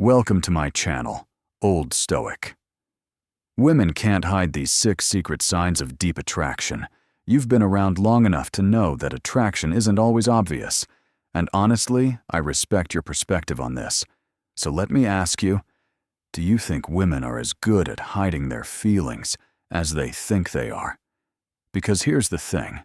Welcome to my channel, Old Stoic. Women can't hide these 6 secret signs of deep attraction. You've been around long enough to know that attraction isn't always obvious. And honestly, I respect your perspective on this. So let me ask you, do you think women are as good at hiding their feelings as they think they are? Because here's the thing.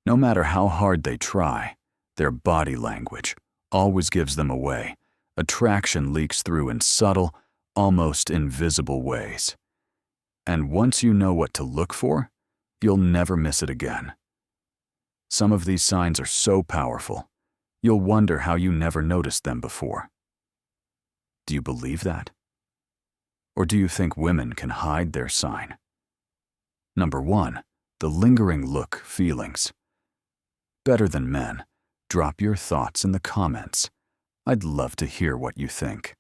No matter how hard they try, their body language always gives them away. Attraction leaks through in subtle, almost invisible ways. And once you know what to look for, you'll never miss it again. Some of these signs are so powerful, you'll wonder how you never noticed them before. Do you believe that? Or do you think women can hide their sign? Number 1, the lingering look feelings. Better than men, drop your thoughts in the comments. I'd love to hear what you think.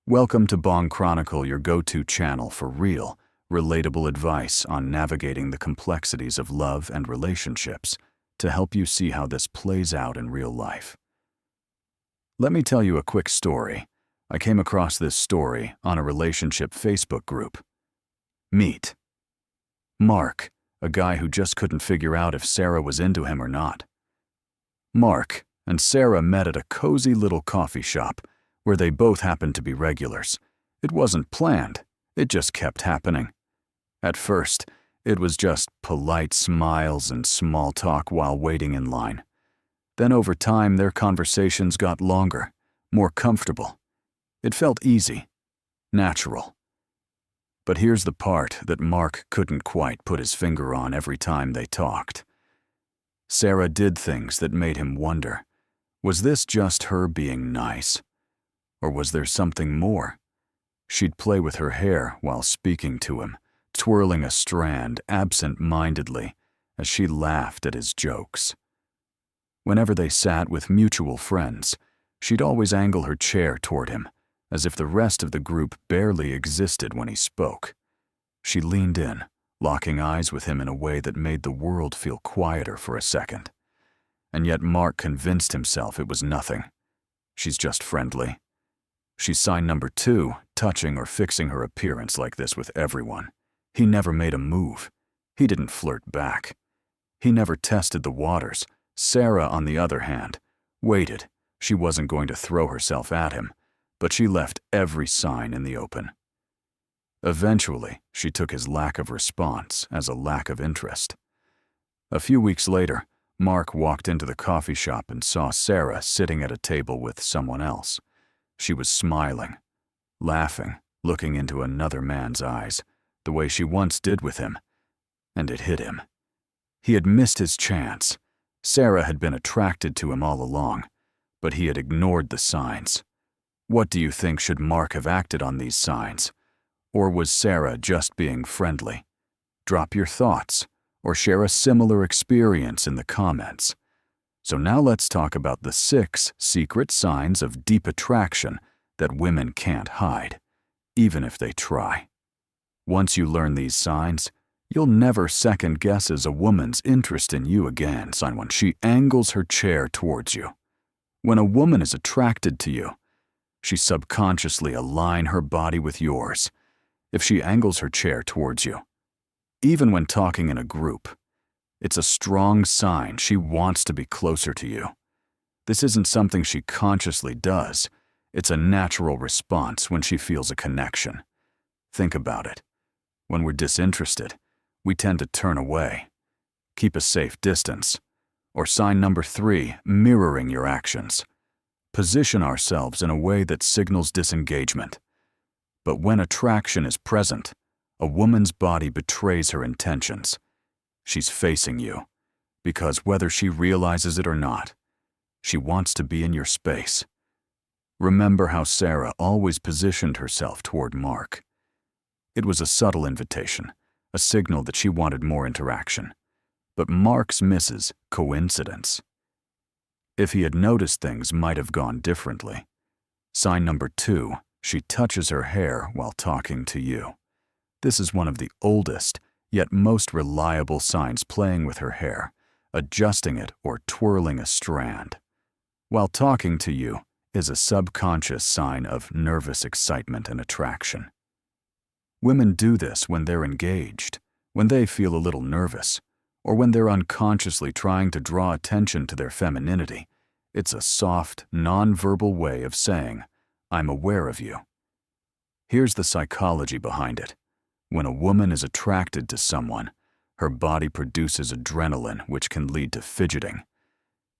Welcome to Bong Chronicle, your go-to channel for real, relatable advice on navigating the complexities of love and relationships to help you see how this plays out in real life. Let me tell you a quick story. I came across this story on a relationship Facebook group. Meet Mark, a guy who just couldn't figure out if Sarah was into him or not. Mark and Sarah met at a cozy little coffee shop where they both happened to be regulars. It wasn't planned, it just kept happening. At first, it was just polite smiles and small talk while waiting in line. Then over time, their conversations got longer, more comfortable. It felt easy, natural. But here's the part that Mark couldn't quite put his finger on every time they talked. Sarah did things that made him wonder, was this just her being nice? Or was there something more? She'd play with her hair while speaking to him, twirling a strand absent-mindedly as she laughed at his jokes. Whenever they sat with mutual friends, she'd always angle her chair toward him, as if the rest of the group barely existed when he spoke. She leaned in, locking eyes with him in a way that made the world feel quieter for a second. And yet Mark convinced himself it was nothing. She's just friendly. She's sign number 2, touching or fixing her appearance like this with everyone. He never made a move. He didn't flirt back. He never tested the waters. Sarah, on the other hand, waited. She wasn't going to throw herself at him, but she left every sign in the open. Eventually, she took his lack of response as a lack of interest. A few weeks later, Mark walked into the coffee shop and saw Sarah sitting at a table with someone else. She was smiling, laughing, looking into another man's eyes, the way she once did with him, and it hit him. He had missed his chance. Sarah had been attracted to him all along, but he had ignored the signs. What do you think? Should Mark have acted on these signs? Or was Sarah just being friendly? Drop your thoughts, or share a similar experience in the comments. So now let's talk about the 6 secret signs of deep attraction that women can't hide, even if they try. Once you learn these signs, you'll never second guess a woman's interest in you again. Sign 1, she angles her chair towards you. When a woman is attracted to you, she subconsciously aligns her body with yours. If she angles her chair towards you, even when talking in a group, it's a strong sign she wants to be closer to you. This isn't something she consciously does. It's a natural response when she feels a connection. Think about it. When we're disinterested, we tend to turn away, keep a safe distance. Or sign number 3, mirroring your actions. Position ourselves in a way that signals disengagement. But when attraction is present, a woman's body betrays her intentions. She's facing you, because whether she realizes it or not, she wants to be in your space. Remember how Sarah always positioned herself toward Mark. It was a subtle invitation, a signal that she wanted more interaction. But Mark's misses coincidence. If he had noticed, things might have gone differently. Sign number 2, she touches her hair while talking to you. This is one of the oldest, yet most reliable signs, playing with her hair, adjusting it or twirling a strand. While talking to you, is a subconscious sign of nervous excitement and attraction. Women do this when they're engaged, when they feel a little nervous, or when they're unconsciously trying to draw attention to their femininity. It's a soft, non-verbal way of saying, "I'm aware of you." Here's the psychology behind it. When a woman is attracted to someone, her body produces adrenaline, which can lead to fidgeting.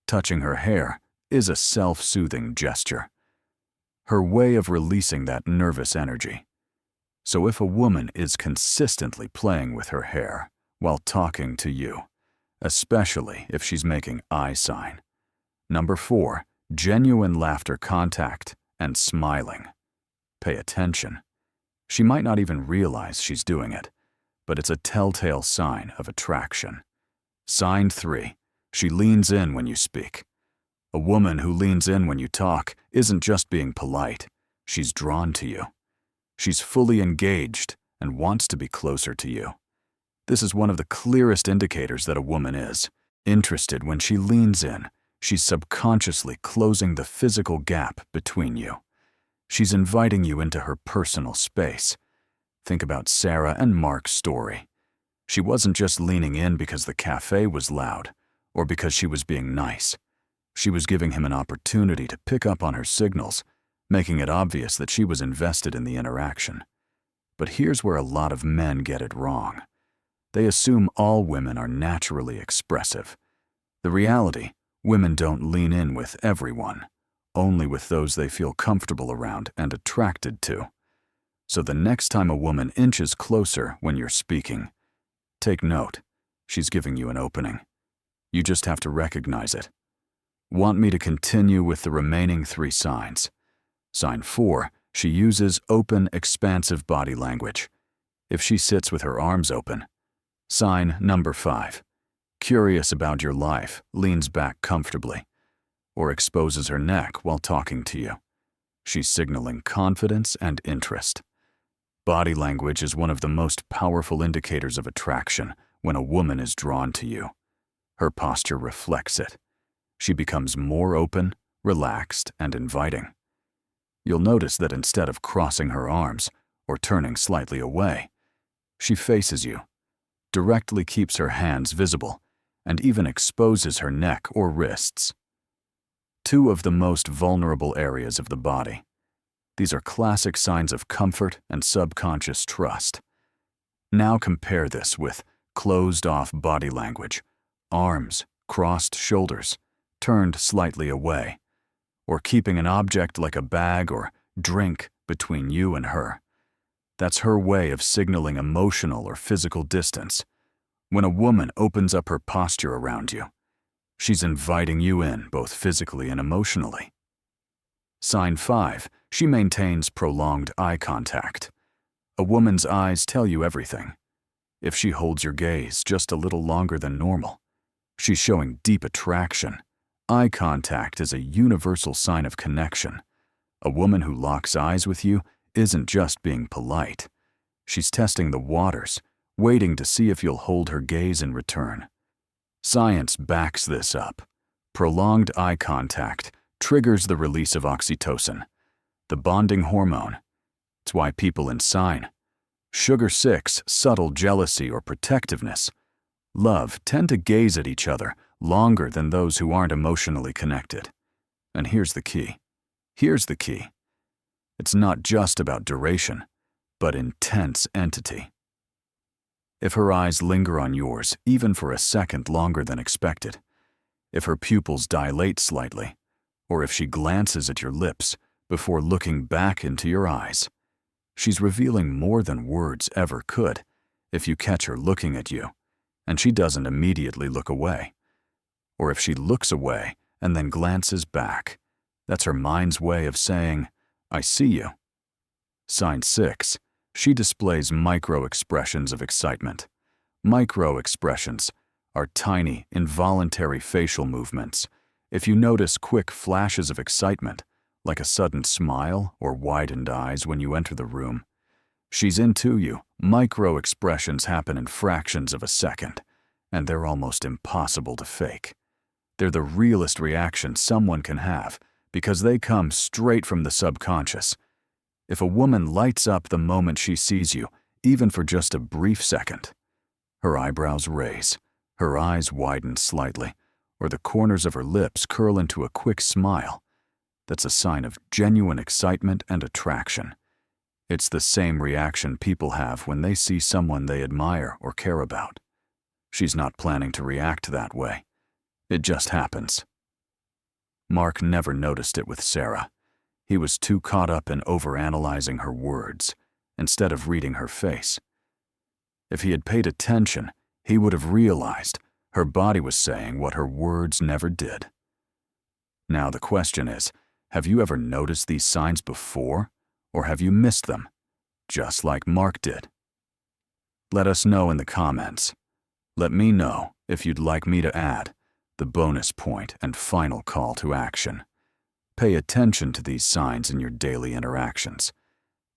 Touching her hair is a self-soothing gesture, her way of releasing that nervous energy. So if a woman is consistently playing with her hair while talking to you, especially if she's making eye sign. Number 4, genuine laughter contact and smiling. Pay attention. She might not even realize she's doing it, but it's a telltale sign of attraction. Sign 3, she leans in when you speak. A woman who leans in when you talk isn't just being polite, she's drawn to you. She's fully engaged and wants to be closer to you. This is one of the clearest indicators that a woman is interested. When she leans in, she's subconsciously closing the physical gap between you. She's inviting you into her personal space. Think about Sarah and Mark's story. She wasn't just leaning in because the cafe was loud or because she was being nice. She was giving him an opportunity to pick up on her signals, making it obvious that she was invested in the interaction. But here's where a lot of men get it wrong. They assume all women are naturally expressive. The reality, women don't lean in with everyone, only with those they feel comfortable around and attracted to. So the next time a woman inches closer when you're speaking, take note, she's giving you an opening. You just have to recognize it. Want me to continue with the remaining 3 signs? Sign 4, she uses open, expansive body language. If she sits with her arms open. Sign number 5, curious about your life, leans back comfortably, or exposes her neck while talking to you. She's signaling confidence and interest. Body language is one of the most powerful indicators of attraction when a woman is drawn to you. Her posture reflects it. She becomes more open, relaxed, and inviting. You'll notice that instead of crossing her arms or turning slightly away, she faces you, directly keeps her hands visible, and even exposes her neck or wrists. 2 of the most vulnerable areas of the body. These are classic signs of comfort and subconscious trust. Now compare this with closed-off body language, arms, crossed shoulders, turned slightly away, or keeping an object like a bag or drink between you and her. That's her way of signaling emotional or physical distance. When a woman opens up her posture around you, she's inviting you in both physically and emotionally. Sign 5, she maintains prolonged eye contact. A woman's eyes tell you everything. If she holds your gaze just a little longer than normal, she's showing deep attraction. Eye contact is a universal sign of connection. A woman who locks eyes with you isn't just being polite. She's testing the waters, waiting to see if you'll hold her gaze in return. Science backs this up. Prolonged eye contact triggers the release of oxytocin, the bonding hormone. It's why people in sign Sugar 6, subtle jealousy or protectiveness, love tend to gaze at each other longer than those who aren't emotionally connected. And here's the key. It's not just about duration, but intense entity. If her eyes linger on yours even for a second longer than expected, if her pupils dilate slightly, or if she glances at your lips before looking back into your eyes, she's revealing more than words ever could. If you catch her looking at you, and she doesn't immediately look away, or if she looks away and then glances back, that's her mind's way of saying, "I see you." Sign 6, she displays micro-expressions of excitement. Micro-expressions are tiny, involuntary facial movements. If you notice quick flashes of excitement, like a sudden smile or widened eyes when you enter the room, she's into you. Micro-expressions happen in fractions of a second, and they're almost impossible to fake. They're the realest reaction someone can have because they come straight from the subconscious. If a woman lights up the moment she sees you, even for just a brief second, her eyebrows raise, her eyes widen slightly, or the corners of her lips curl into a quick smile, that's a sign of genuine excitement and attraction. It's the same reaction people have when they see someone they admire or care about. She's not planning to react that way. It just happens. Mark never noticed it with Sarah. He was too caught up in overanalyzing her words, instead of reading her face. If he had paid attention, he would have realized her body was saying what her words never did. Now the question is, have you ever noticed these signs before, or have you missed them, just like Mark did? Let us know in the comments. Let me know if you'd like me to add the bonus point and final call to action. Pay attention to these signs in your daily interactions.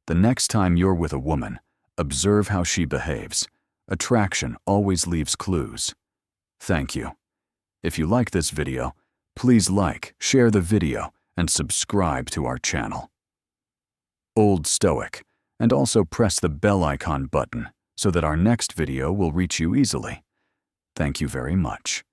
The next time you're with a woman, observe how she behaves. Attraction always leaves clues. Thank you. If you like this video, please like, share the video, and subscribe to our channel. Old Stoic, and also press the bell icon button so that our next video will reach you easily. Thank you very much.